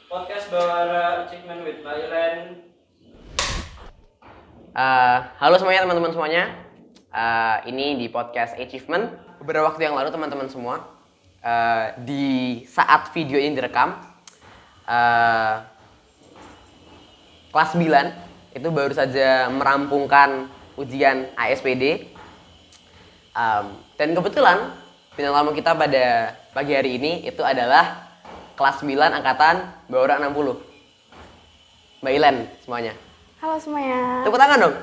Podcast Bawara Achievement with Thailand. Halo semuanya teman-teman semuanya. Ini di podcast Achievement. Beberapa waktu yang lalu teman-teman semua, di saat video ini direkam, kelas 9 itu baru saja merampungkan ujian ASPD. Dan kebetulan bintang tamu kita pada pagi hari ini itu adalah kelas 9 angkatan Bawara 60. Mbak Ilen semuanya. Halo semuanya. Tepuk tangan dong.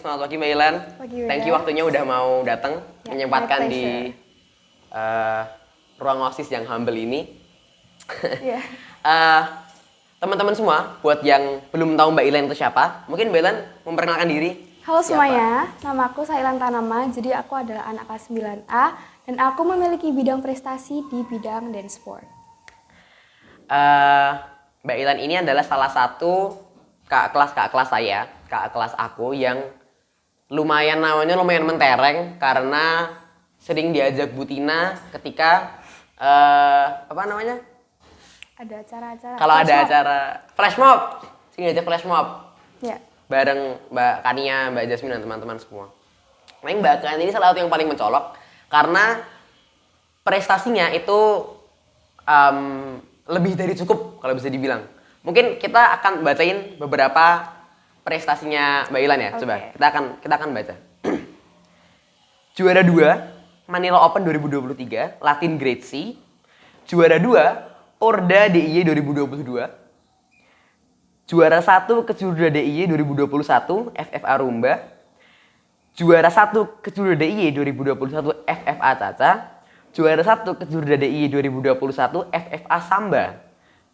Selamat pagi Mbak Ilen. Pagi, Wida. Thank you waktunya udah mau datang Ya, menyempatkan my di ruang OSIS yang humble ini. Iya. Teman-teman semua, buat yang belum tahu Mbak Ilen itu siapa, mungkin Mbak Ilen memperkenalkan diri. Halo Siapa? semuanya, nama aku Sailan Tanama, jadi aku adalah anak kelas 9A dan aku memiliki bidang prestasi di bidang dance sport. Mbak Ilan ini adalah salah satu kakak kelas saya, kakak kelas aku yang namanya lumayan mentereng karena sering diajak Bu Tina ketika apa namanya? Ada acara-acara. Kalau flash ada mob. acara flash mob, sering diajak flash mob Ya. bareng Mbak Kania, Mbak Jasmine dan teman-teman semua. Nah, Mbak Kania ini salah satu yang paling mencolok karena prestasinya itu lebih dari cukup kalau bisa dibilang. Mungkin kita akan bacain beberapa prestasinya Mbak Ilan ya. Oke. Coba kita akan baca. Juara 2 Manila Open 2023 Latin Grade C. Juara 2 Porda DIY 2022. Juara 1 Kejurda DIY 2021 FFA Rumba. Juara 1 Kejurda DIY 2021 FFA Caca. Juara 1 Kejurda DIY 2021 FFA Samba.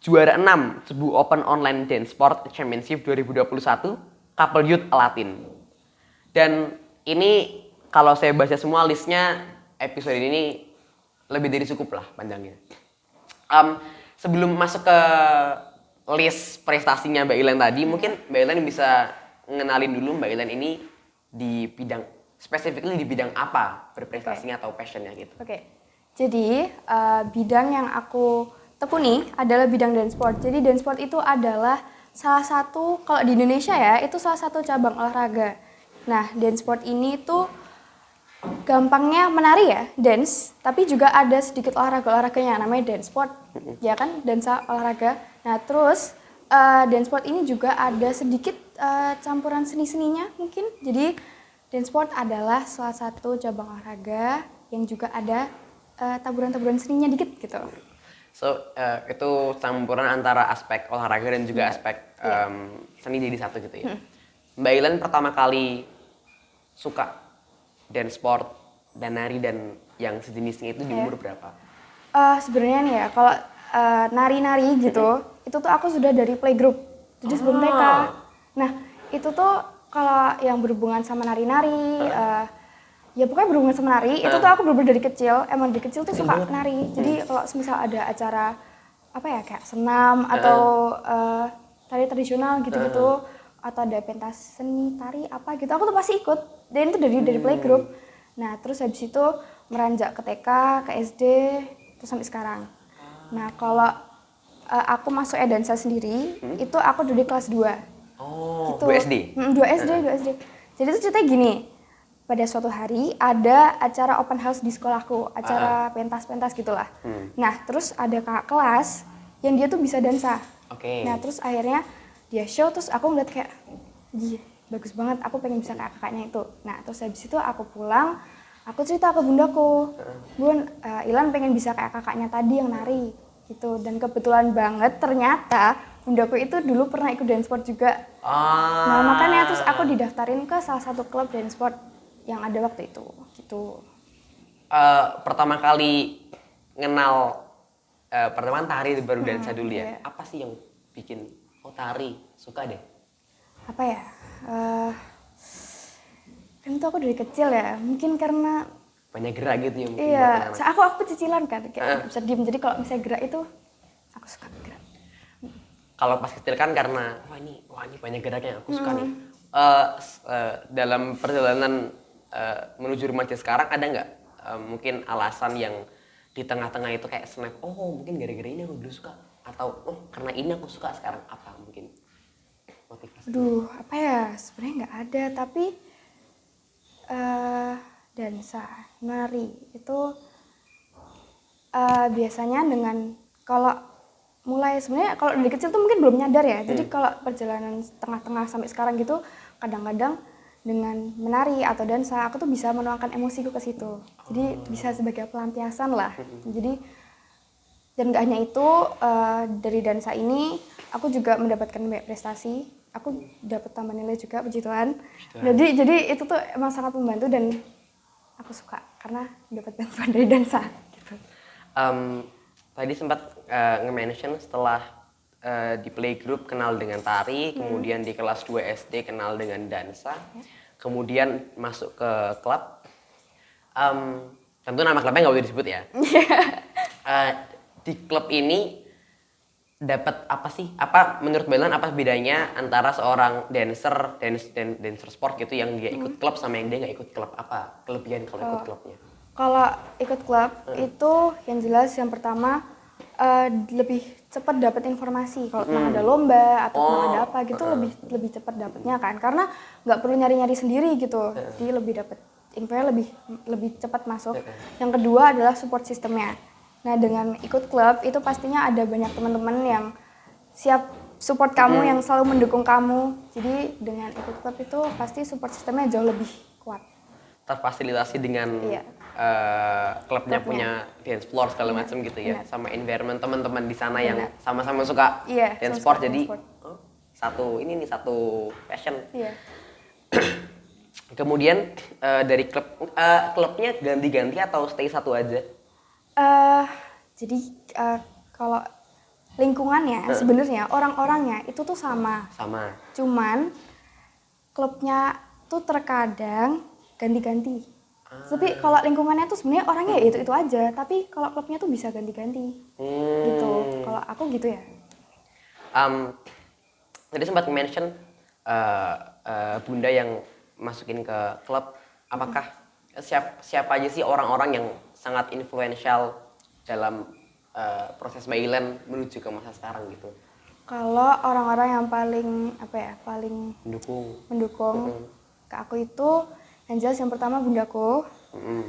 Juara 6 Cebu Open Online Dance Sport Championship 2021 Couple Youth Latin. Dan ini kalau saya baca semua listnya, episode ini lebih dari cukup lah panjangnya. Sebelum masuk ke list prestasinya Mbak Ilen tadi, mungkin Mbak Ilen bisa ngenalin dulu Mbak Ilen ini di bidang, specifically di bidang apa berprestasinya atau passionnya gitu. Oke. Jadi bidang yang aku tekuni adalah bidang dance sport. Jadi dance sport itu adalah salah satu, kalau di Indonesia ya, itu salah satu cabang olahraga. Nah, dance sport ini tuh gampangnya menari ya, dance, tapi juga ada sedikit olahraganya namanya dance sport, ya kan, dansa olahraga. Nah, terus dance sport ini juga ada sedikit campuran seni-seninya mungkin. Jadi dance sport adalah salah satu cabang olahraga yang juga ada taburan-taburan seninya dikit gitu. So, itu campuran antara aspek olahraga dan juga aspek seni jadi satu gitu ya. Mbak Ilen pertama kali suka dance sport dan nari dan yang sejenisnya itu di umur berapa? Sebenarnya nih ya, kalau nari-nari gitu, itu tuh aku sudah dari playgroup, jadi sebelum TK. Nah, itu tuh kalau yang berhubungan sama nari-nari, ya pokoknya berhubungan sama nari, itu tuh aku bener-bener dari kecil, emang dari kecil tuh suka nari. Jadi kalau misal ada acara, apa ya, kayak senam atau tari tradisional gitu-gitu, atau ada pentas seni tari apa gitu, aku tuh pasti ikut. Dan itu dari playgroup. Nah, terus habis itu meranjak ke TK, ke SD, terus sampai sekarang. Nah, kalau aku masuk dansa sendiri, itu aku dari kelas 2. Oh, Gitu. 2 SD? 2 SD. Jadi itu ceritanya gini, pada suatu hari ada acara open house di sekolahku, acara pentas-pentas gitulah. Nah, terus ada kakak kelas yang dia tuh bisa dansa. Oke. Nah, terus akhirnya dia show, terus aku ngeliat kayak, iya, bagus banget, aku pengen bisa kayak kakaknya itu. Nah, terus habis itu aku pulang, aku cerita ke bundaku, Bun, Ilan pengen bisa kayak kakaknya tadi yang nari, gitu. Dan kebetulan banget ternyata bundaku itu dulu pernah ikut dance sport juga. Nah, makanya terus aku didaftarin ke salah satu klub dance sport yang ada waktu itu, gitu. Pertama kali ngenal pertama tari baru dansa dulu ya. Iya. Apa sih yang bikin tari suka deh? Apa ya? Kan itu aku dari kecil ya, mungkin karena Banyak gerak gitu ya mungkin buat iya, anak-anak. aku cicilan kan, kayak bisa diem. Jadi kalau misalnya gerak itu, aku suka gerak. Kalau pas kecil kan karena wah ini banyak geraknya aku suka nih. Dalam perjalanan menuju remaja sekarang ada nggak mungkin alasan yang di tengah-tengah itu kayak snap, oh mungkin gara-gara ini aku dulu suka, atau oh karena ini aku suka sekarang, apa mungkin motivasi? Aduh, apa ya? Sebenarnya nggak ada, tapi dansa, nari itu biasanya dengan kalau mulai sebenarnya kalau dari kecil tuh mungkin belum nyadar ya. Jadi kalau perjalanan tengah-tengah sampai sekarang gitu, kadang-kadang dengan menari atau dansa aku tuh bisa menuangkan emosiku ke situ. Jadi bisa sebagai pelampiasan lah. Jadi dan gak hanya itu, dari dansa ini aku juga mendapatkan banyak prestasi. Aku dapat tambah nilai juga, puji Tuhan. Jadi itu tuh emang sangat membantu dan aku suka karena dapat bantuan dari dansa gitu. Tadi sempat nge-mention setelah di playgroup kenal dengan tari, kemudian di kelas 2 SD kenal dengan dansa, kemudian masuk ke klub. Tentu nama klubnya nggak boleh disebut ya. Di klub ini dapat apa sih? Apa menurut Mbak Ilan apa bedanya antara seorang dancer sport gitu yang dia ikut klub sama yang dia nggak ikut klub? Apa kelebihan kalau ikut klubnya? Kalau ikut klub itu yang jelas yang pertama lebih cepat dapat informasi. Kalau memang ada lomba atau memang ada apa gitu lebih cepat dapatnya kan, karena nggak perlu nyari-nyari sendiri gitu. Jadi lebih dapat infonya lebih cepat masuk. Yang kedua adalah support sistemnya. Nah dengan ikut klub itu pastinya ada banyak teman-teman yang siap support kamu, yang selalu mendukung kamu. Jadi dengan ikut klub itu pasti support sistemnya jauh lebih kuat. Terfasilitasi dengan klubnya punya dance floor segala macam gitu ya, sama environment teman-teman di sana yang sama-sama suka dance sport, jadi satu passion. Kemudian dari klubnya ganti-ganti atau stay satu aja? Jadi kalau lingkungannya sebenarnya orang-orangnya itu tuh sama. Cuman klubnya tuh terkadang ganti-ganti. Tapi kalau lingkungannya tuh sebenarnya orangnya ya itu aja, tapi kalau klubnya tuh bisa ganti-ganti. Gitu. Kalau aku gitu ya. Tadi sempat mention Bunda yang masukin ke klub, apakah siapa aja sih orang-orang yang sangat influential dalam proses Mbak Ilan menuju ke masa sekarang gitu? Kalau orang-orang yang paling mendukung ke aku itu yang jelas yang pertama bundaku.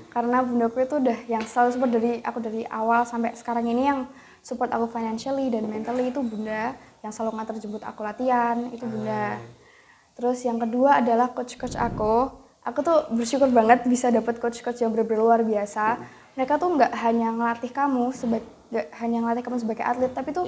Karena bundaku itu udah yang selalu support dari awal sampai sekarang ini, yang support aku financially dan mentally itu bunda, yang selalu nganter jemput aku latihan itu bunda. Terus yang kedua adalah coach-coach aku tuh bersyukur banget bisa dapat coach-coach yang benar-benar luar biasa. Mereka tuh nggak hanya ngelatih kamu sebagai atlet, tapi tuh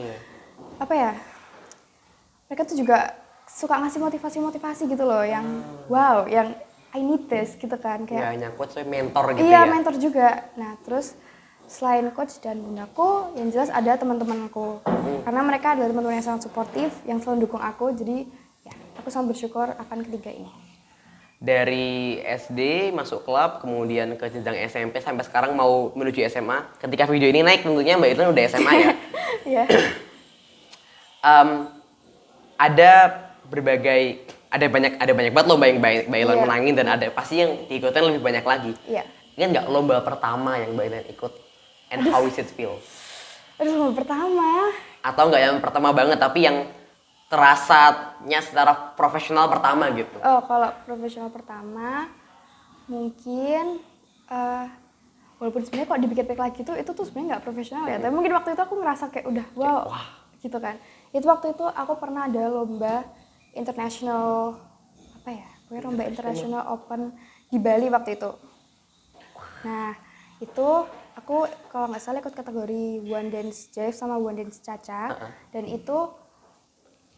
mereka tuh juga suka ngasih motivasi gitu loh, yang wow, yang I need this gitu kan, kayak nggak hanya coach, tapi mentor gitu iya, ya? mentor juga. Nah terus selain coach dan bundaku, yang jelas ada teman-temanku, karena mereka adalah teman-teman yang sangat suportif, yang selalu dukung aku. Jadi ya aku sangat bersyukur akan ketiga ini. Dari SD masuk klub, kemudian ke jenjang SMP sampai sekarang mau menuju SMA. Ketika video ini naik tentunya Mbak Ilan udah SMA ya? Iya. Ada banyak banget lomba yang Mbak Ilan menangin, dan ada pasti yang diikutin lebih banyak lagi. Iya. Ingat nggak lomba pertama yang Mbak Ilan ikut? And how is it feel? Lomba pertama. Atau nggak yang pertama banget, tapi yang terasanya secara profesional pertama gitu? Oh, kalau profesional pertama mungkin walaupun sebenarnya kalau dipikir-pikir lagi itu tuh sebenarnya nggak profesional ya. Tapi mungkin waktu itu aku ngerasa kayak udah wow gitu kan. Itu waktu itu aku pernah ada lomba international lomba international open di Bali waktu itu. Nah itu aku kalau nggak salah ikut kategori One Dance Jive sama One Dance Caca. Dan itu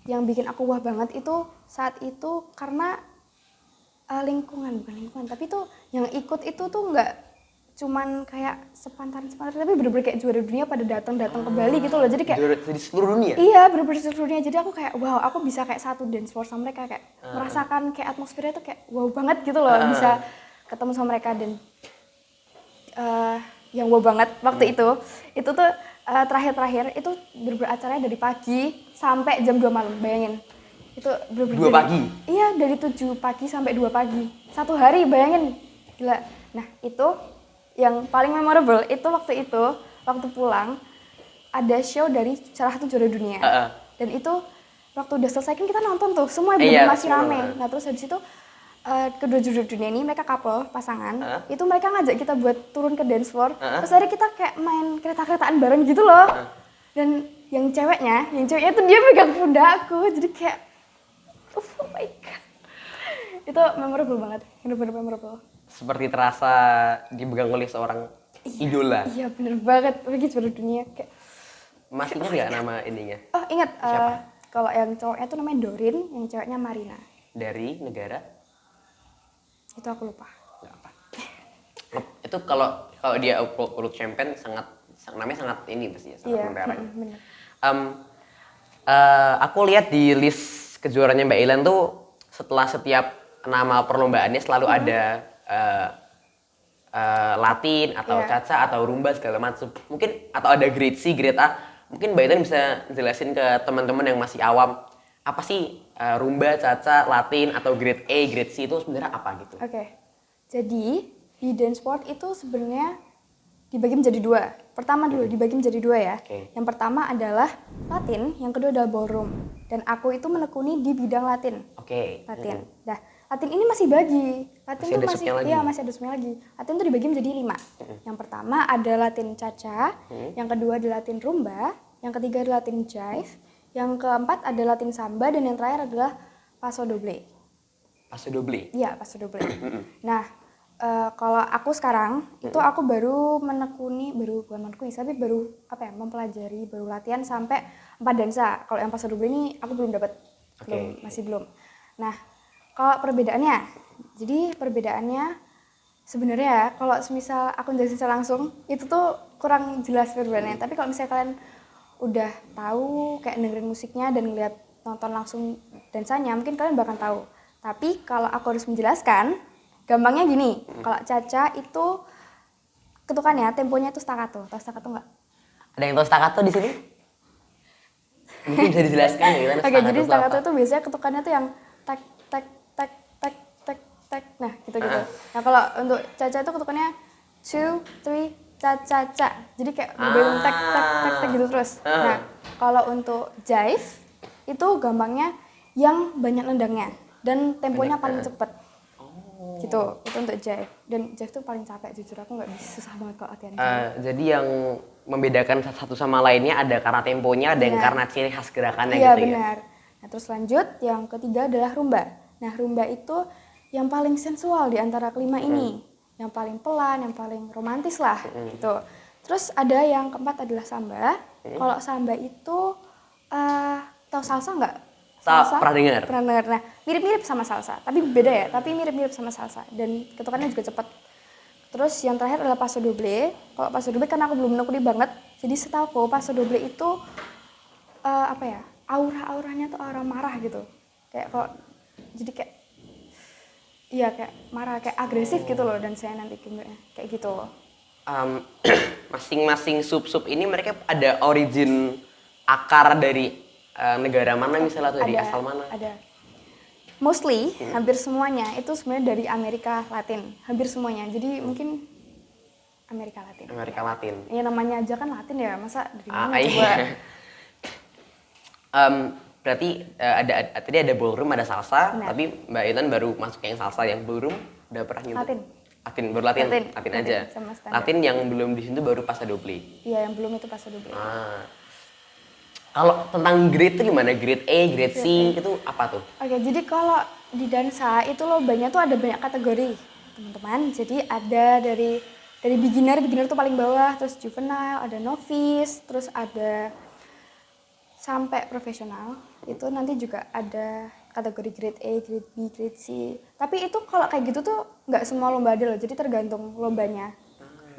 yang bikin aku wah banget itu saat itu karena bukan lingkungan, tapi tuh yang ikut itu tuh nggak cuman kayak sepantaran, tapi bener-bener kayak juara dunia pada datang ke Bali gitu loh. Jadi kayak jadi seluruh dunia? Iya, bener-bener seluruh dunia. Jadi aku kayak wow, aku bisa kayak satu dance floor sama mereka, kayak merasakan kayak atmosfernya tuh kayak wow banget gitu loh. Bisa ketemu sama mereka. Dan yang wow banget waktu itu tuh terakhir itu bener-bener acaranya dari pagi sampai jam 2 malam, bayangin. Itu bener-bener 2 pagi? Iya, dari 7 pagi sampai 2 pagi. 1 hari, bayangin. Gila. Nah, itu yang paling memorable itu waktu pulang ada show dari salah satu juara dunia. Dan itu waktu udah selesai kan kita nonton tuh, semua bener masih rame. Nah terus habis itu kedua juara dunia ini mereka couple, pasangan. Itu mereka ngajak kita buat turun ke dance floor. Terus akhirnya kita kayak main kereta-keretaan bareng gitu loh. Dan yang ceweknya tuh dia pegang pundakku. Jadi kayak oh my god. Itu memorable banget, bener-bener memorable. Seperti terasa dipegang oleh seorang idola. Iya bener banget, lagi juara dunia kayak. Masih ingat nggak nama ininya? Oh ingat, kalau yang cowoknya tuh namanya Dorin, yang ceweknya Marina. Dari negara? Itu aku lupa. Nggak apa. Itu kalau dia World Champion namanya sangat ini pasti ya, sangat mentereng. Bener. Aku lihat di list kejuaraannya Mbak Ilan tuh setelah setiap nama perlombaannya selalu ada Latin atau Caca atau Rumba segala macam. Mungkin atau ada grade C, grade A. Mungkin Mbak Ilan bisa jelasin ke teman-teman yang masih awam apa sih Rumba, Caca, Latin atau grade A, grade C itu sebenarnya apa gitu? Oke. Jadi di dance sport itu sebenarnya dibagi menjadi dua. Pertama dulu dibagi menjadi dua ya. Yang pertama adalah Latin, yang kedua adalah ballroom. Dan aku itu menekuni di bidang Latin. Latin. Nah, Latin ini masih bagi. Latin tuh masih ada subnya lagi. Latin tuh dibagi menjadi 5. Yang pertama ada Latin Caca, yang kedua ada Latin Rumba, yang ketiga ada Latin Jive, yang keempat ada Latin Samba, dan yang terakhir adalah Paso Doble. Paso Doble? Iya, Paso Doble. Nah, kalau aku sekarang itu aku baru mempelajari, baru latihan sampai 4 dansa. Kalau yang Paso Doble ini aku belum dapat, masih belum. Nah, kalau perbedaannya, jadi perbedaannya sebenarnya kalau misal aku jelasin secara langsung itu tuh kurang jelas perbedaannya. Tapi kalau misalnya kalian udah tahu kayak dengerin musiknya dan ngeliat nonton langsung dansanya, mungkin kalian bakal tahu. Tapi kalau aku harus menjelaskan, gampangnya gini, kalau Caca itu ketukannya, temponya itu staccato. Tahu staccato nggak? Ada yang tahu staccato di sini? Mungkin bisa dijelaskan gimana staccato? Oke, jadi staccato itu biasanya ketukannya tuh yang tek tek tek tek tek tek. Nah, gitu-gitu. Nah, kalau untuk Caca itu ketukannya 2 3 ca. Jadi kayak belum tek tek tek tek gitu terus. Nah, kalau untuk jive itu gampangnya yang banyak nendangnya dan temponya paling cepet. Gitu, itu untuk jive. Dan jive tuh paling capek, jujur aku nggak bisa, susah banget kalau latihan jive. Jadi yang membedakan satu sama lainnya ada karena temponya, ada yang karena ciri khas gerakannya gitu ya? Iya benar. Nah terus lanjut, yang ketiga adalah rumba. Nah rumba itu yang paling sensual di antara kelima ini. Yang paling pelan, yang paling romantis lah gitu. Terus ada yang keempat adalah samba. Kalau samba itu, tahu salsa nggak? Salsa? Pernah dengar. Nah, mirip-mirip sama salsa, tapi beda ya. Tapi mirip-mirip sama salsa dan ketukannya juga cepat. Terus yang terakhir adalah paso doble. Kalau paso doble karena aku belum menekuni banget, jadi setahu paso doble itu aura-auranya tuh aura marah gitu. Kayak kok jadi kayak marah, kayak agresif gitu loh, dan saya nanti kayak gitu. Masing-masing sub-sub ini mereka ada origin akar dari negara mana misalnya, atau dari asal mana? Ada. Mostly, hampir semuanya itu sebenarnya dari Amerika Latin. Hampir semuanya. Jadi mungkin Amerika Latin. Amerika Latin. Ya namanya aja kan Latin ya, masa dari mana coba? Berarti tadi ada ballroom, ada salsa. Benar. Tapi Mbak Ilan baru masuk yang salsa, yang ballroom udah pernah nyoba? Latin, baru Latin aja. Latin yang belum di situ baru paso doble. Iya, yang belum itu paso doble. Kalau tentang grade itu gimana? Grade A, grade C itu apa tuh? Oke, jadi kalau di dansa itu lombanya tuh ada banyak kategori, teman-teman. Jadi ada dari beginner tuh paling bawah, terus juvenile, ada novice, terus ada sampai profesional. Itu nanti juga ada kategori grade A, grade B, grade C. Tapi itu kalau kayak gitu tuh nggak semua lomba ada loh, jadi tergantung lombanya.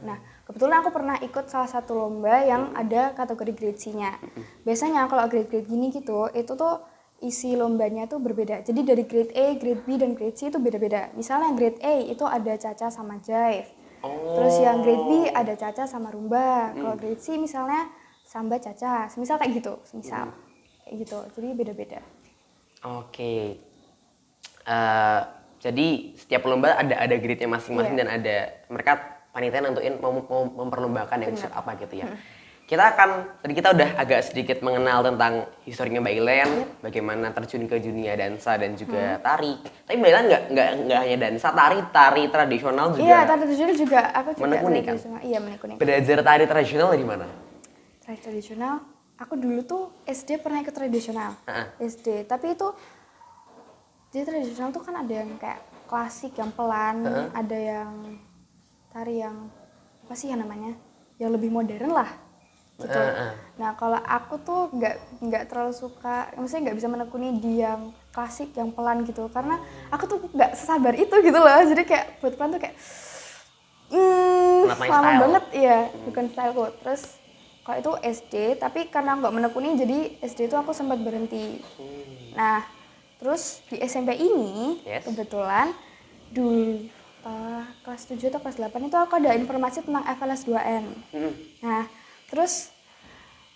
Nah, kebetulan aku pernah ikut salah satu lomba yang ada kategori grade C-nya. Biasanya kalau grade-grade gini gitu, itu tuh isi lombanya tuh berbeda. Jadi dari grade A, grade B, dan grade C itu beda-beda. Misalnya grade A itu ada Caca sama Jive. Terus yang grade B ada Caca sama Rumba. Kalau grade C misalnya Samba Caca. Misal kayak gitu, kayak gitu. Jadi beda-beda. Oke. Jadi setiap lomba ada grade-nya masing-masing dan ada mereka panitia nentuin mau memperlombakan yang apa gitu ya. Tadi kita udah agak sedikit mengenal tentang historinya Mbak Ilen, bagaimana terjun ke dunia dansa dan juga tari. Tapi Mbak Ilen nggak hanya dansa, tari tradisional juga. Iya, tari tradisional juga. Aku juga menekuni tari kan? tradisional. Iya, menekuni. Belajar tari tradisional dari mana? Tari tradisional, aku dulu tuh SD pernah ikut tradisional. SD, tapi itu di tradisional tuh kan ada yang kayak klasik, yang pelan, ada yang tari yang apa sih yang namanya? Yang lebih modern lah. Gitu. Nah, kalau aku tuh nggak terlalu suka, maksudnya nggak bisa menekuni di yang klasik, yang pelan gitu, karena aku tuh nggak sesabar itu gitu loh. Jadi kayak buat pelan tuh kayak lama banget, iya, bukan styleku. Terus kalau itu SD, tapi karena nggak menekuni, jadi SD itu aku sempat berhenti. Nah, terus di SMP ini kebetulan dulu kelas 7 atau kelas 8 itu aku ada informasi tentang FLS 2N. Nah, terus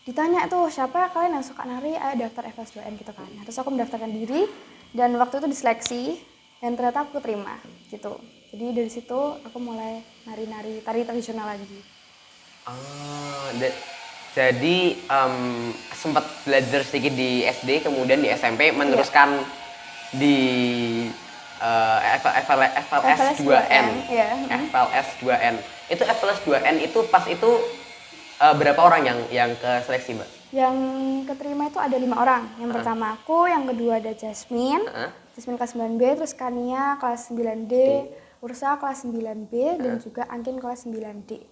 ditanya tuh siapa kalian yang suka nari, ayo daftar FLS 2N gitu kan. Nah, terus aku mendaftarkan diri dan waktu itu diseleksi dan ternyata aku terima gitu. Jadi dari situ aku mulai nari-nari tari tradisional lagi. Jadi sempat belajar sedikit di SD, kemudian di SMP meneruskan di FLS 2N. FLS 2N. Itu FLS 2N itu pas itu berapa orang yang ke seleksi, Mbak? Yang keterima itu ada 5 orang. Yang pertama aku, yang kedua ada Jasmine. Jasmine kelas 9B, terus Kania kelas 9D, Ursa kelas 9B, dan juga Angkin kelas 9D.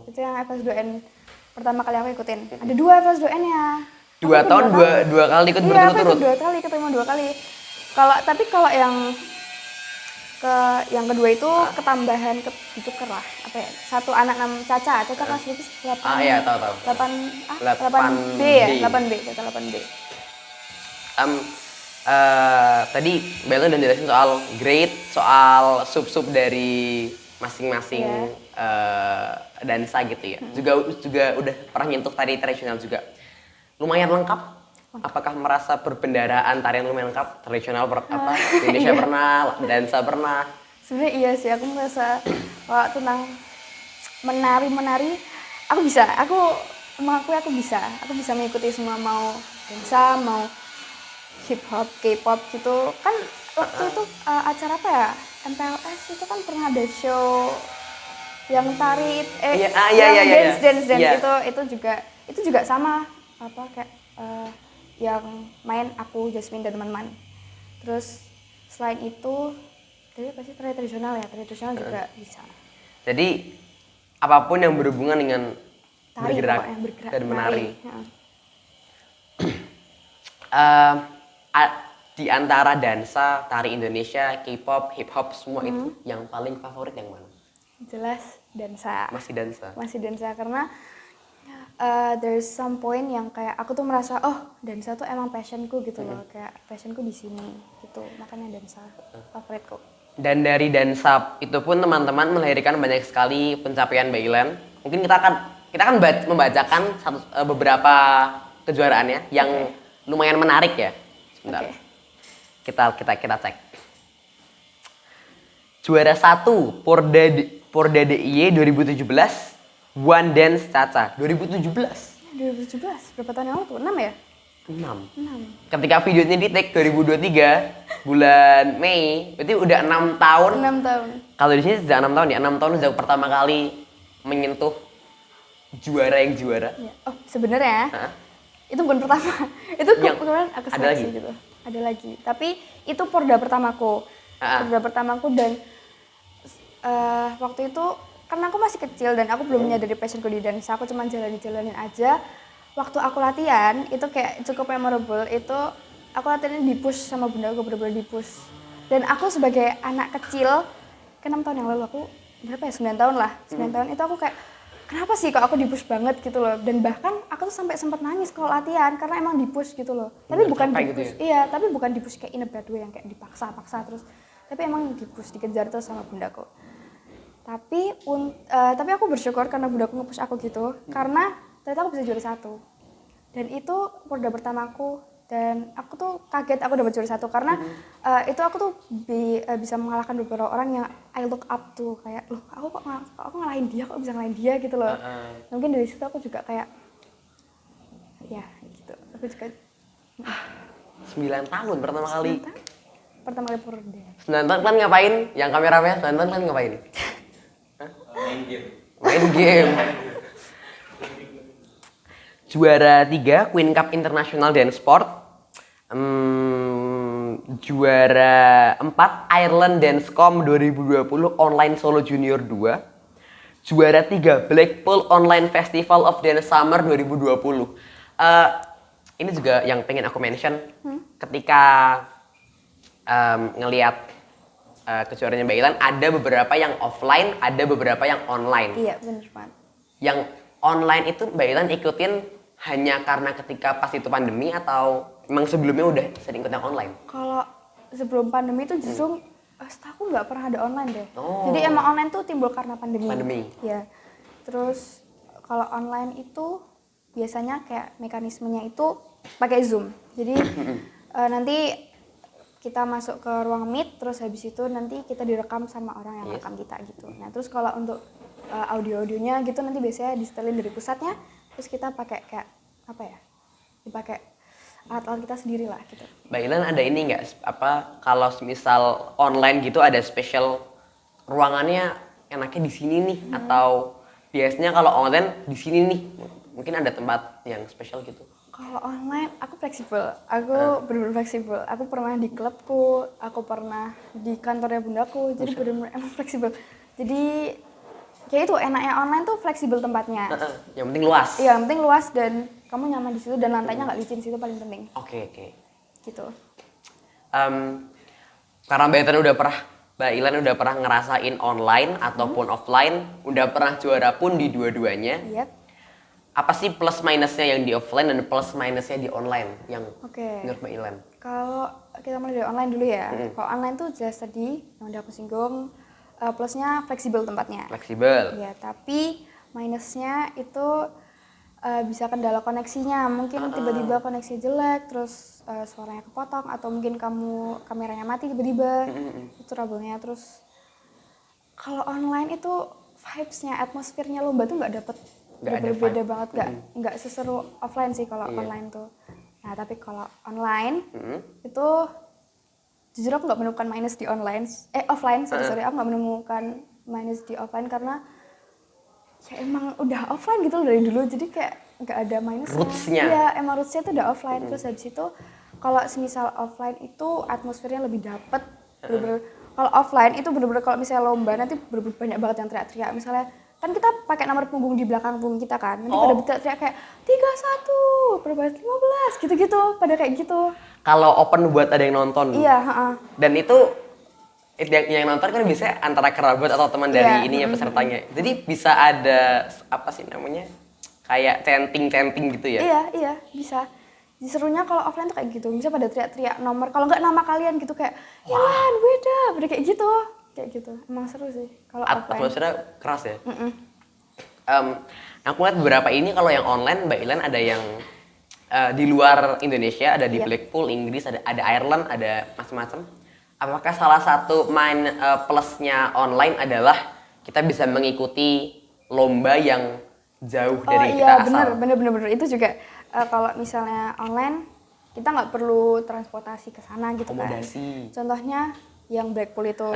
Itu yang FLS 2N pertama kali aku ikutin. Ada 2 FLS 2N-nya. 2 tahun, 2 kali ikut berturut-turut? Iya, 2 kali, ketemu 2 kali. Tapi kalau yang kedua itu ketambahan ditukar lah, apa ya, satu anak nama Caca kelas 8. Iya, tahu. 8B ya, 8B, Caca 8B. Tadi Mbak Ellen udah jelasin soal grade, soal sub-sub dari masing-masing dansa gitu ya. Juga udah pernah nyentuh tari tradisional juga. Lumayan lengkap. Apakah merasa perbendaraan tarian lumayan lengkap? Tradisional Indonesia pernah, dansa pernah. Sebenarnya iya sih, aku merasa kalau tentang menari aku bisa. Aku mengakui aku bisa mengikuti semua, mau dansa, mau hip hop, K-pop gitu. Kan waktu itu acara apa ya? MPLS itu kan pernah ada show yang tari dance itu juga sama kayak yang main aku, Jasmine dan teman-teman. Terus selain itu dari pasti tari tradisional juga bisa. Jadi apapun yang berhubungan dengan tari, bergerak dan menari. Di antara dansa, tari Indonesia, K-pop, hip hop semua itu yang paling favorit yang mana? Jelas dansa. Masih dansa Karena there's some point yang kayak aku tuh merasa dansa tuh emang passionku gitu loh, kayak passionku di sini gitu, makanya dansa favoritku. Dan dari dansa itu pun teman-teman melahirkan banyak sekali pencapaian Mbak Ilen. Mungkin kita akan membacakan beberapa kejuaraannya yang lumayan menarik ya. Sebentar. Kita cek. Juara 1 Porda DIY 2017, One Dance Caca 2017. Berapa tahun yang lalu tuh? 6 ya? 6. Ketika video ini di-take 2023 bulan Mei, berarti udah 6 tahun. 6 tahun. Kalau di sini sudah 6 tahun ya, 6 tahun sejak pertama kali menyentuh juara. Ya. Oh, sebenarnya itu bukan pertama. Itu kemarin aku seleksi gitu. Ada lagi. Tapi itu porda pertamaku. Dan waktu itu karena aku masih kecil dan aku belum menyadari passionku di dansa, aku cuma jalanin aja. Waktu aku latihan itu kayak cukup memorable, itu aku latihan di-push sama bunda aku, bener-bener di-push. Dan aku sebagai anak kecil, kan 6 tahun yang lalu aku berapa ya, 9 tahun lah. 9 tahun itu aku kayak, kenapa sih kok aku di-push banget gitu loh. Dan bahkan aku tuh sampai sempat nangis kalau latihan karena emang di-push gitu loh. Tapi bukan di-push, gitu ya? Iya, tapi bukan di-push kayak in a bad way yang kayak dipaksa terus. Tapi emang di-push, dikejar terus sama bundaku. Tapi aku bersyukur karena bundaku nge-push aku gitu, karena ternyata aku bisa juara 1. Dan itu porda pertamaku Dan aku tuh kaget aku dapat juara 1 karena itu aku tuh bisa mengalahkan beberapa orang yang I look up tuh, kayak loh aku ngalahin dia, kok bisa ngalahin dia gitu loh. Mungkin dari situ aku juga kayak ya gitu. Aku juga 9 tahun pertama kali. pertama kali Porda. 9 tahun kan ngapain? Yang kameramen 9 tahun kan ngapain? Main game. Main game. Juara 3 Queen Cup International Dance Sport. Juara 4 Ireland Dancecom 2020 Online Solo Junior 2. Juara 3 Blackpool Online Festival of Dance Summer 2020. Ini juga yang pengen aku mention ketika ngelihat kejuaraannya Mbak Ilan, ada beberapa yang offline, ada beberapa yang online. Iya, bener banget. Yang online itu Mbak Ilan ikutin hanya karena ketika pas itu pandemi atau memang sebelumnya udah sering ikut yang online? Kalau sebelum pandemi itu justru setahu nggak pernah ada online deh. Oh. Jadi emang online tuh timbul karena pandemi. Pandemi. Ya. Terus kalau online itu biasanya kayak mekanismenya itu pakai Zoom. Jadi nanti kita masuk ke ruang meet, terus habis itu nanti kita direkam sama orang yang rekam kita gitu. Nah terus kalau untuk audio-audionya gitu nanti biasanya disetelin dari pusatnya, terus kita pakai kayak apa ya? Dipakai alat-alat kita sendiri lah gitu. Mbak Ilan ada ini nggak, apa kalau misal online gitu ada special ruangannya enaknya di sini nih, atau biasanya kalau online di sini nih, mungkin ada tempat yang spesial gitu? Kalau online aku fleksibel, aku benar-benar fleksibel. Aku pernah di klubku, aku pernah di kantornya bundaku, jadi benar-benar emang fleksibel. Jadi kayak itu enaknya online tuh fleksibel tempatnya. Yang penting luas. Iya, yang penting luas dan kamu nyaman di situ dan lantainya nggak licin, situ paling penting. Oke. Gitu. Karena Mbak Ilan udah pernah ngerasain online ataupun offline, udah pernah juara pun di dua-duanya. Iya. Apa sih plus minusnya yang di offline dan plus minusnya di online yang Oke. menurut Mbak Ilan? Kalau kita mulai dari online dulu ya. Kalau online tuh jelas tadi yang udah aku singgung, plusnya fleksibel tempatnya. Fleksibel. Iya, tapi minusnya itu bisa kendala koneksinya. Mungkin tiba-tiba koneksi jelek, terus suaranya kepotong, atau mungkin kameranya mati tiba-tiba. Itu trouble-nya. Terus kalau online itu vibes-nya, atmosfernya lomba tuh nggak dapet. Berbeda banget, nggak seseru offline sih kalau online tuh. Nah tapi kalau online itu jujur aku nggak menemukan minus di offline, sorry, aku nggak menemukan minus di offline karena ya emang udah offline gitu dari dulu, jadi kayak nggak ada minusnya. Roots-nya. Iya, emang roots-nya tuh udah offline. Terus habis itu kalau semisal offline itu atmosfernya lebih dapet. Bener-bener kalau offline itu bener-bener kalau misalnya lomba nanti bener-bener banyak banget yang teriak-teriak. Misalnya kan kita pakai nomor punggung di belakang punggung kita kan, nanti pada teriak-teriak kayak 31, berapa 15 gitu-gitu, pada kayak gitu. Kalau open buat ada yang nonton. Iya, Dan itu yang nonton kan bisa antara kerabat atau teman dari ininya pesertanya. Jadi bisa ada apa sih namanya? Kayak chanting gitu ya. Iya, bisa. Serunya kalau offline tuh kayak gitu, bisa pada teriak-teriak nomor, kalau nggak nama kalian gitu kayak Ilan, Weda, pada kayak gitu. Kayak gitu, emang seru sih kalau offline. Atmosfernya keras ya. Aku lihat beberapa ini kalau yang online Mbak Ilan ada yang di luar Indonesia, ada di Blackpool, Inggris, ada Ireland, ada macam-macam. Apakah salah satu plusnya online adalah kita bisa mengikuti lomba yang jauh dari kita asal? Bener. Itu juga kalau misalnya online kita nggak perlu transportasi ke sana gitu kan. Akomodasi. Contohnya yang Blackpool itu.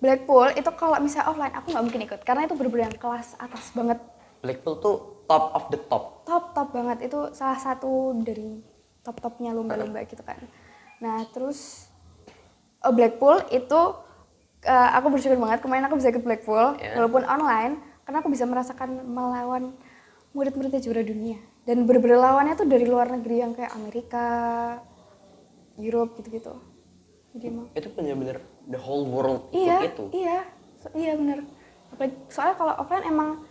Blackpool itu kalau misalnya offline aku nggak mungkin ikut karena itu bener-bener yang kelas atas banget. Blackpool tuh top of the top. Top banget, itu salah satu dari top-topnya lomba-lomba gitu kan. Nah terus Blackpool itu aku bersyukur banget kemarin aku bisa ikut Blackpool walaupun online karena aku bisa merasakan melawan murid-muridnya juara dunia dan bener-bener lawannya tuh dari luar negeri yang kayak Amerika, Europe gitu-gitu. Jadi emang Itu bener-bener the whole world itu. Iya bener. Soalnya kalau offline emang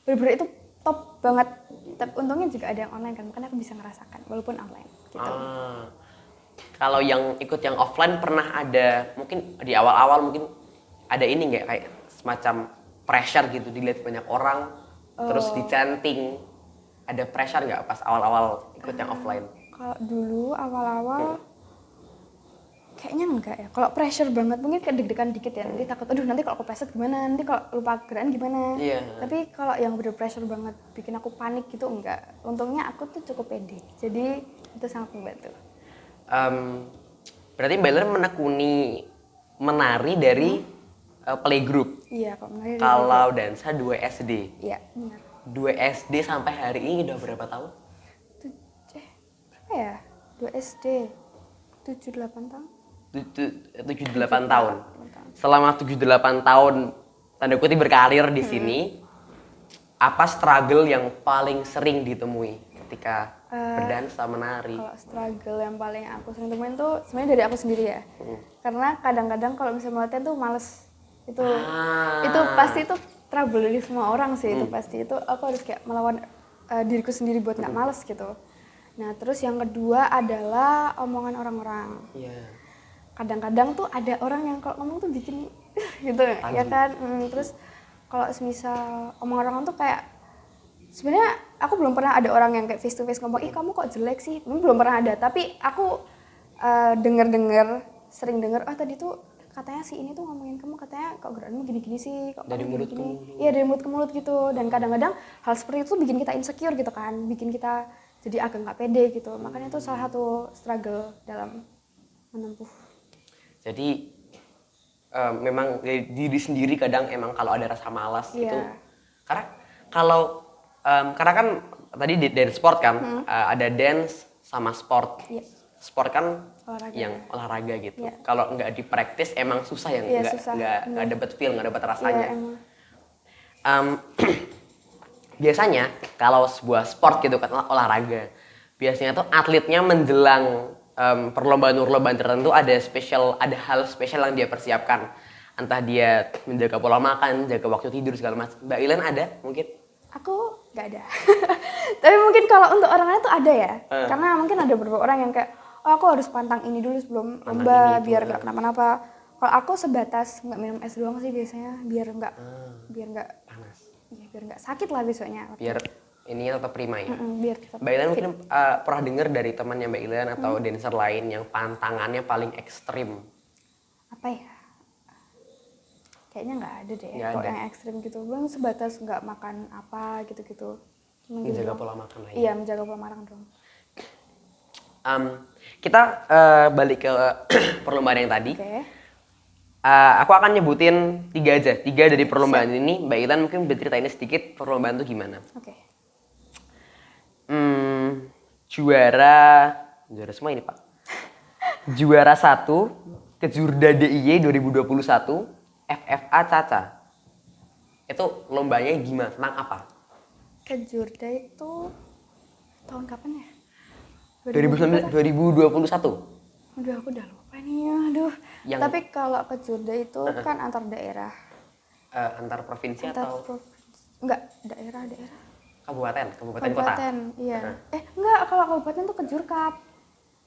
bener-bener itu top banget. Tapi untungnya juga ada yang online kan, makanya aku bisa ngerasakan walaupun online gitu. Kalau yang ikut yang offline pernah ada mungkin di awal-awal mungkin ada ini nggak kayak semacam pressure gitu dilihat banyak orang terus di chanting, ada pressure nggak pas awal-awal ikut yang offline? Kalau dulu awal-awal kayaknya enggak ya. Kalau pressure banget mungkin kayak deg-degan dikit ya. Nanti takut, aduh nanti kalau kepleset gimana? Nanti kalau lupa gerakan gimana? Iya. Tapi kalau yang bener pressure banget bikin aku panik gitu enggak. Untungnya aku tuh cukup pede. Jadi itu sangat membantu. Berarti Mbak Ilan menekuni menari dari playgroup. Iya, kalau menari dari Kalau dansa 2 SD. Iya, benar. 2 SD sampai hari ini udah berapa tahun? Berapa ya? 2 SD 7-8 tahun. 7-8 tahun. Selama 7-8 tahun tanda kutip berkarir di sini, apa struggle yang paling sering ditemui ketika berdansa menari? Kalau struggle yang paling aku sering temuin tuh sebenarnya dari aku sendiri ya. Karena kadang-kadang kalau misalnya latihan tuh males. Itu pasti itu trouble dari semua orang sih, itu pasti. Itu aku harus kayak melawan diriku sendiri buat nggak males gitu. Nah, terus yang kedua adalah omongan orang-orang. Iya. Kadang-kadang tuh ada orang yang kalau ngomong tuh bikin gitu ya kan. Terus kalau semisal omongan orang tuh kayak sebenarnya aku belum pernah ada orang yang kayak face to face ngomong, ih kamu kok jelek sih, belum pernah ada. Tapi aku sering denger, oh tadi tuh katanya si ini tuh ngomongin kamu, katanya kok gerakanmu gini-gini sih, kok Dari kamu mulut ke gini-gini. mulut. Iya, dari mulut ke mulut gitu. Dan kadang-kadang hal seperti itu bikin kita insecure gitu kan, bikin kita jadi agak nggak pede gitu. Makanya itu salah satu struggle dalam menempuh. Jadi memang dari diri sendiri kadang emang kalau ada rasa malas Iya. itu, karena kalau karena kan tadi di dance sport kan ada dance sama sport. Iya. Sport kan Olahraga. yang olahraga gitu. Iya. Kalau nggak dipraktis emang susah ya, Iya, susah. nggak dapet feel, nggak dapet rasanya. Iya, emang. Biasanya kalau sebuah sport gitu kan olahraga, biasanya tuh atletnya menjelang perlombaan tertentu ada hal spesial yang dia persiapkan. Entah dia menjaga pola makan, jaga waktu tidur segala macam. Mbak Ilan ada mungkin? Aku nggak ada. Tapi mungkin kalau untuk orang lain tuh ada ya. Karena mungkin ada beberapa orang yang kayak, oh aku harus pantang ini dulu sebelum lomba biar nggak kenapa-napa. Kalau aku sebatas nggak minum es doang sih biasanya, biar nggak Panas. ya, biar nggak sakit lah besoknya. Biar ininya tetap prima ya. Biar kita Mbak Ilan mungkin pernah dengar dari temannya Mbak Ilan atau dancer lain yang pantangannya paling ekstrim. apa ya? Kayaknya nggak ada deh. Nggak Kalau ada. yang ekstrim gitu, bang sebatas nggak makan apa gitu-gitu. Cuma gitu Menjaga doang. pola makan lah ya. Iya, menjaga pola makan dong. Kita balik ke perlombaan yang tadi. Oke. Aku akan nyebutin 3 aja. 3 dari perlombaan ini. Mbak Ilan mungkin berceritain sedikit perlombaan itu gimana. Oke. Juara semua ini Pak. Juara 1 Kejurda DIY 2021 FFA Caca. Itu lombanya gimana? Tentang apa? Kejurda itu tahun kapan ya? 2021. Aduh, aku udah lupa nih. Aduh. Yang- Tapi kalau Kejurda itu kan antar daerah. Antar provinsi Antar atau provinsi. Enggak, daerah. kabupaten kota? Kabupaten, iya. Enggak, kalau kabupaten tuh Kejurkap.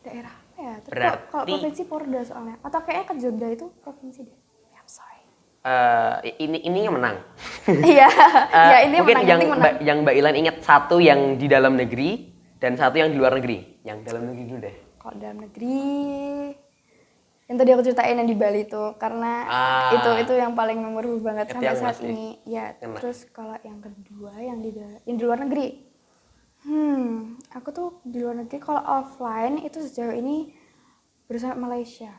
Daerah apa ya? Terus kalau Berarti- provinsi Porda soalnya. Atau kayaknya Kejurda itu provinsi deh. I'm sorry. Ini yang menang. Iya, ya ini Mungkin menang, yang penting menang. yang Mbak Ilan ingat satu yang di dalam negeri dan satu yang di luar negeri. Yang dalam negeri dulu deh. Kalau dalam negeri, yang tadi aku ceritain yang di Bali itu, karena itu yang paling memorable banget Itu sampai yang saat masih ini. Ya, kena. terus kalau yang kedua yang di luar negeri, aku tuh di luar negeri kalau offline itu sejauh ini bersama Malaysia.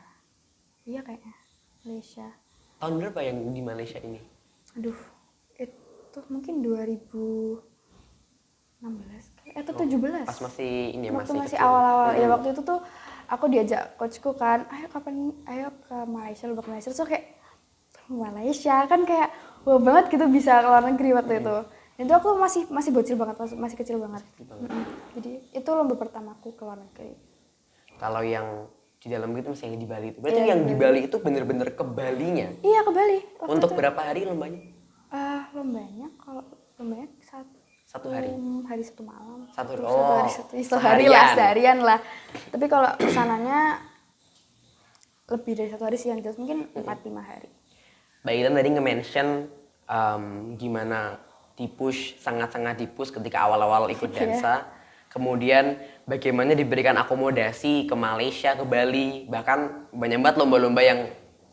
Iya kayaknya Malaysia. Tahun berapa yang di Malaysia ini? Aduh, itu mungkin 2016 atau 17. Pas masih ini ya, Waktu masih kecil. awal-awal ya, waktu itu tuh aku diajak coachku kan, ayo ke Malaysia, lu ke Malaysia. Terus kayak Malaysia kan kayak wah banget gitu bisa ke luar negeri waktu itu. Dan itu aku masih bocil banget, masih kecil banget. Jadi itu lomba pertamaku ke luar negeri. Kalau yang di dalam gitu masih yang di Bali itu. Berarti Iya, yang di di Bali itu bener-bener ke Balinya. Iya, ke Bali. Waktu Untuk itu. berapa hari lombanya? Lombanya Satu hari. hari satu malam. Satu- Satu oh, hari satu hari lah, seharian. seharian lah. Tapi kalau kesananya lebih dari 1 hari sih, yang jelas mungkin 4-5 hari. Mbak Ilan tadi nge-mention gimana sangat-sangat di-push ketika awal-awal ikut dansa. kemudian bagaimana diberikan akomodasi ke Malaysia, ke Bali, bahkan banyak banget lomba-lomba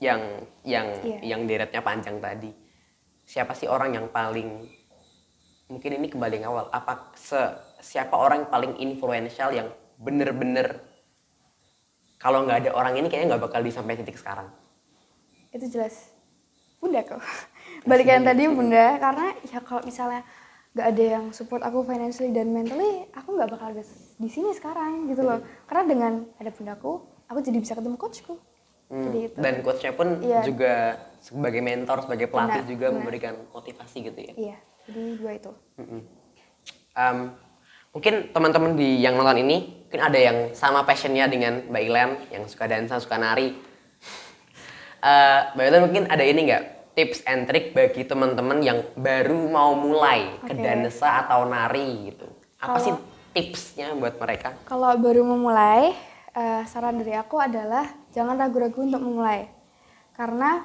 yang deretnya panjang tadi. Siapa sih orang yang paling, mungkin ini kembali awal, siapa orang yang paling influential yang bener-bener kalau nggak ada orang ini kayaknya nggak bakal sampai titik sekarang? Itu jelas bunda kok. Balikan tadi bunda, karena ya kalau misalnya nggak ada yang support aku financially dan mentally, aku nggak bakal ada di sini sekarang gitu loh. Karena dengan ada bundaku, aku jadi bisa ketemu coachku. Jadi itu. Dan coachnya pun juga sebagai mentor, sebagai pelatih juga memberikan motivasi gitu ya. Iya, jadi dua itu. Mungkin teman-teman yang nonton ini mungkin ada yang sama passionnya dengan Mbak Ilan, yang suka dansa, suka nari. Mbak Ilan mungkin ada ini nggak tips and trick bagi teman-teman yang baru mau mulai ke dansa atau nari gitu? Apa sih tipsnya buat mereka? Kalau baru memulai, saran dari aku adalah jangan ragu-ragu untuk memulai. Karena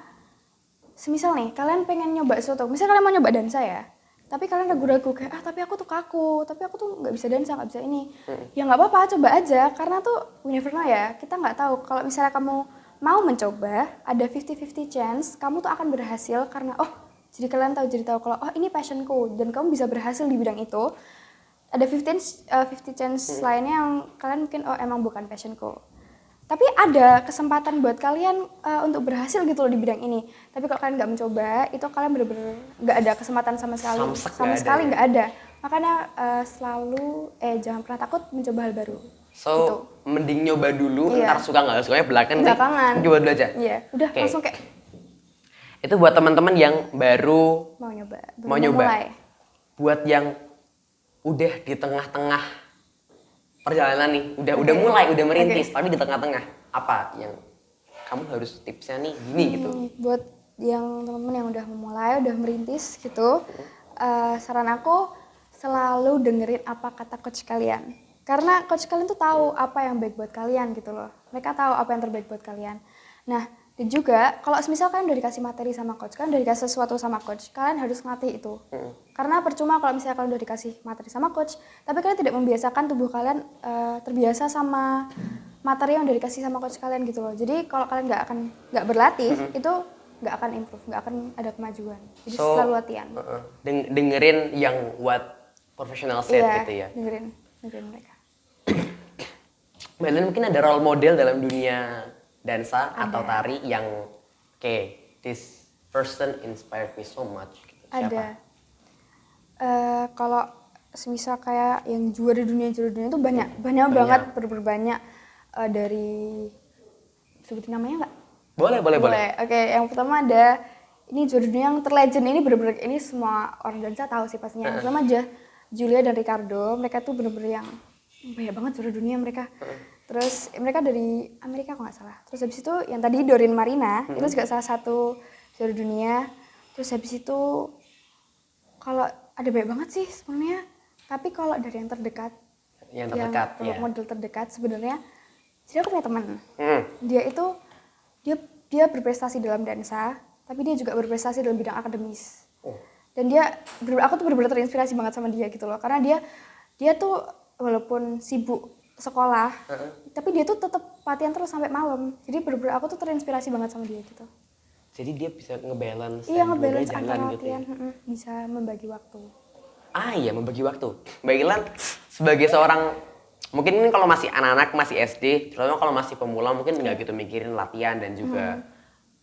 semisal nih kalian pengen nyoba sesuatu, misalnya kalian mau nyoba dansa ya, tapi kalian ragu-ragu kayak tapi aku tuh kaku, tapi aku tuh nggak bisa dansa, nggak bisa ini. Ya nggak apa-apa, coba aja, karena tuh we never know ya, kita nggak tahu. Kalau misalnya kamu mau mencoba, ada 50-50 chance kamu tuh akan berhasil karena jadi kalian jadi tahu kalau ini passionku dan kamu bisa berhasil di bidang itu. Ada 50 chance lainnya yang kalian mungkin emang bukan passionku. Tapi ada kesempatan buat kalian untuk berhasil gitu loh di bidang ini. Tapi kalau kalian nggak mencoba, itu kalian bener-bener nggak ada kesempatan sama sekali. Sama sekali nggak ada. Makanya selalu jangan pernah takut mencoba hal baru. So, gitu. Mending nyoba dulu, ntar suka nggak sukanya belakangan. Coba dulu aja. Iya, udah langsung kayak. Itu buat teman-teman yang baru mau nyoba. Mulai. Buat yang udah di tengah-tengah perjalanan nih, udah mulai, udah merintis, tapi di tengah-tengah, apa yang kamu harus tipsnya nih gini gitu? Buat yang teman-teman yang udah memulai, udah merintis gitu, saran aku selalu dengerin apa kata coach kalian. Karena coach kalian tuh tahu apa yang baik buat kalian gitu loh. Mereka tahu apa yang terbaik buat kalian. Nah, dan juga kalau semisal kalian udah dikasih materi sama coach, kalian udah dikasih sesuatu sama coach, kalian harus ngelatih itu. Karena percuma kalau misalnya kalian udah dikasih materi sama coach, tapi kalian tidak membiasakan tubuh kalian terbiasa sama materi yang udah dikasih sama coach kalian gitu loh. Jadi kalau kalian nggak berlatih, itu nggak akan improve, nggak akan ada kemajuan. Jadi selalu latihan. Dengerin yang what professional said gitu ya. Dengerin mereka. Mbak Ellen mungkin ada role model dalam dunia dansa atau tari yang this person inspired me so much gitu. Siapa? Ada. Kalau semisal kayak yang juara dunia itu banyak banget banyak dari sebutin namanya nggak? Boleh. Oke, yang pertama ada ini juara dunia yang terlegend, ini bener-bener ini semua orang dansa tahu sih pastinya. Yang pertama aja Julia dan Ricardo, mereka tuh bener-bener yang banyak banget juara dunia mereka. Terus mereka dari Amerika kalau nggak salah. Terus habis itu yang tadi Dorin Marina, itu juga salah satu juara dunia. Terus habis itu kalau ada banyak banget sih sebenarnya. Tapi kalau dari yang terdekat, yang model terdekat sebenarnya, jadi aku punya teman. Dia itu dia berprestasi dalam dansa, tapi dia juga berprestasi dalam bidang akademis. Dan aku tuh benar-benar terinspirasi banget sama dia gitu loh, karena dia tuh walaupun sibuk sekolah, tapi dia tuh tetap latihan terus sampai malam. Jadi benar-benar aku tuh terinspirasi banget sama dia gitu. Jadi dia bisa ngebalance. Iya, ngebalance antara gitu latihan, ya? Bisa membagi waktu. Iya, membagi waktu. Mbak Ilan sebagai seorang, mungkin ini kalau masih anak-anak, masih SD, terutama kalau masih pemula mungkin nggak gitu mikirin latihan dan juga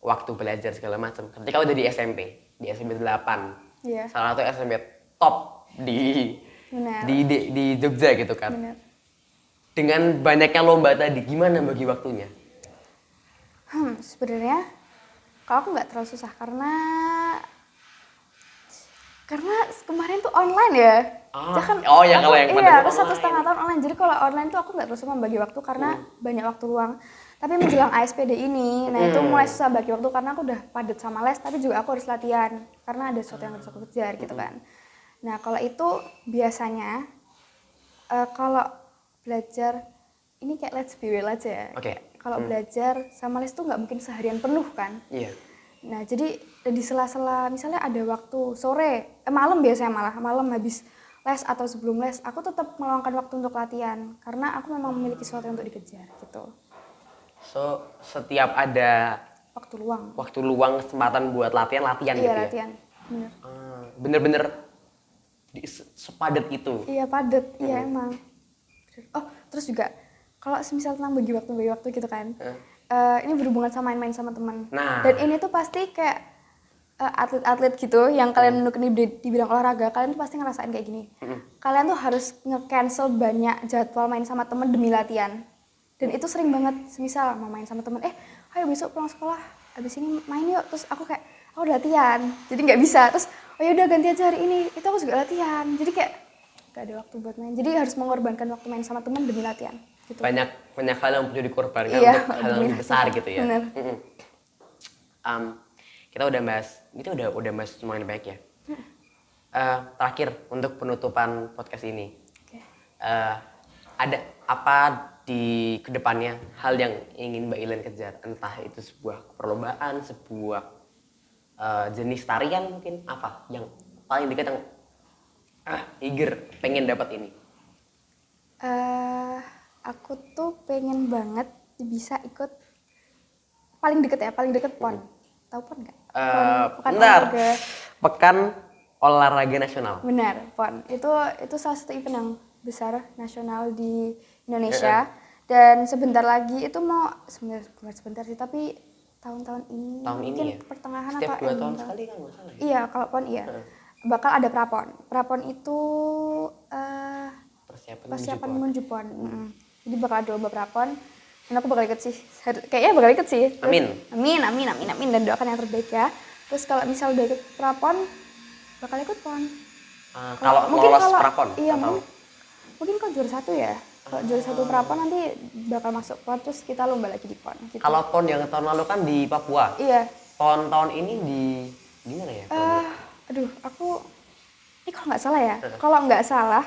waktu belajar segala macam. Ketika udah di SMP 8, salah satu SMP top di Jogja gitu kan. Bener. Dengan banyaknya lomba tadi, gimana bagi waktunya? Sebenarnya kalau aku nggak terlalu susah karena kemarin tuh online ya. Kalau yang aku 1,5 tahun online. Jadi kalau online tuh aku nggak terus membagi waktu karena banyak waktu luang. Tapi menjelang ASPD ini, nah itu mulai susah bagi waktu karena aku udah padat sama les, tapi juga aku harus latihan karena ada sesuatu yang harus aku kejar gitu kan. Nah kalau itu biasanya kalau belajar ini kayak let's be real aja ya. Kalau belajar sama les tuh nggak mungkin seharian penuh kan. Nah jadi di sela-sela misalnya ada waktu sore, malam biasanya malam habis les atau sebelum les, aku tetap meluangkan waktu untuk latihan karena aku memang memiliki sesuatu untuk dikejar gitu. So, setiap ada Waktu luang. kesempatan buat latihan Iya, gitu ya? latihan. Bener. Bener-bener sepadat itu? Iya, padat. Iya, emang. Oh, terus juga kalau semisal tentang bagi waktu gitu kan. Ini berhubungan sama main-main sama teman. Nah. Dan ini tuh pasti kayak atlet-atlet gitu yang kalian menekuni di bidang olahraga, kalian tuh pasti ngerasain kayak gini. Kalian tuh harus nge-cancel banyak jadwal main sama teman demi latihan. Dan itu sering banget, semisal mau main sama teman, ayo besok pulang sekolah, abis ini main yuk. Terus aku kayak, aku udah latihan, jadi nggak bisa. Terus, oh yaudah ganti aja hari ini, itu aku juga latihan. Jadi kayak nggak ada waktu buat main. Jadi harus mengorbankan waktu main sama teman demi latihan. Gitu. Banyak hal yang perlu dikorbankan Iya, untuk hal yang lebih besar gitu ya. Bener. Kita udah bahas semuanya baik ya. Terakhir untuk penutupan podcast ini, ada apa di kedepannya hal yang ingin Mbak Ilen kejar? Entah itu sebuah perlombaan, sebuah jenis tarian mungkin, apa yang paling dekat yang eager pengen dapat ini? Aku tuh pengen banget bisa ikut paling deket PON. Tahu PON nggak? Pekan olahraga. Pekan Olahraga Nasional. Benar, PON. Itu salah satu event yang besar nasional di Indonesia. Dan sebentar lagi itu mau sebentar sih, tapi tahun ini mungkin ya? pertengahan setiap atau 2 tahun sekali kan masalah ya? Iya, kalau PON iya. Bakal ada prapon. Prapon itu persiapan menuju PON. Jadi bakal ada lomba prapon. Dan aku bakal ikut sih. Kayaknya bakal ikut sih. Terus, amin. Dan doakan yang terbaik ya. Terus kalau misal udah ikut prapon, bakal ikut PON. Kalau lolos prapon? Iya, mungkin kalau juara 1 ya. Kalau juara 1 prapon nanti bakal masuk PON, terus kita lomba lagi di PON. Gitu. Kalau PON yang tahun lalu kan di Papua. Iya. PON tahun ini di mana ya? Aduh, ini kalau nggak salah ya. Kalau nggak salah,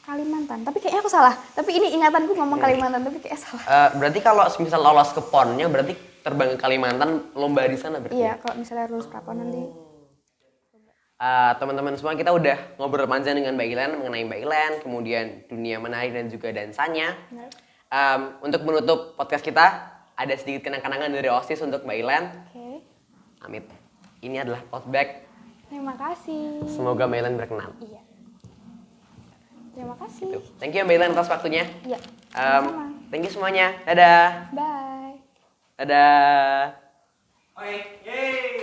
Kalimantan. Tapi kayaknya aku salah. Tapi ini ingatanku ngomong Kalimantan, tapi kayaknya salah. Berarti kalau misal lolos ke PON-nya, berarti terbang ke Kalimantan, lomba di sana berarti? Iya, kalau misalnya lulus prapon nanti. Teman-teman semua, kita udah ngobrol panjang dengan Mbak Ilen mengenai Mbak Ilen, kemudian dunia menari dan juga dansanya. Untuk menutup podcast kita, ada sedikit kenang-kenangan dari OSIS untuk Mbak Ilen. Oke. Amit. Ini adalah tote bag. Terima kasih. Semoga Mbak Ilen berkenan. Iya. Terima kasih. Gitu. Thank you Mbak Ilen atas waktunya. Iya. Sama-sama. Thank you semuanya. Dadah. Bye. Dadah. Oke, yeay.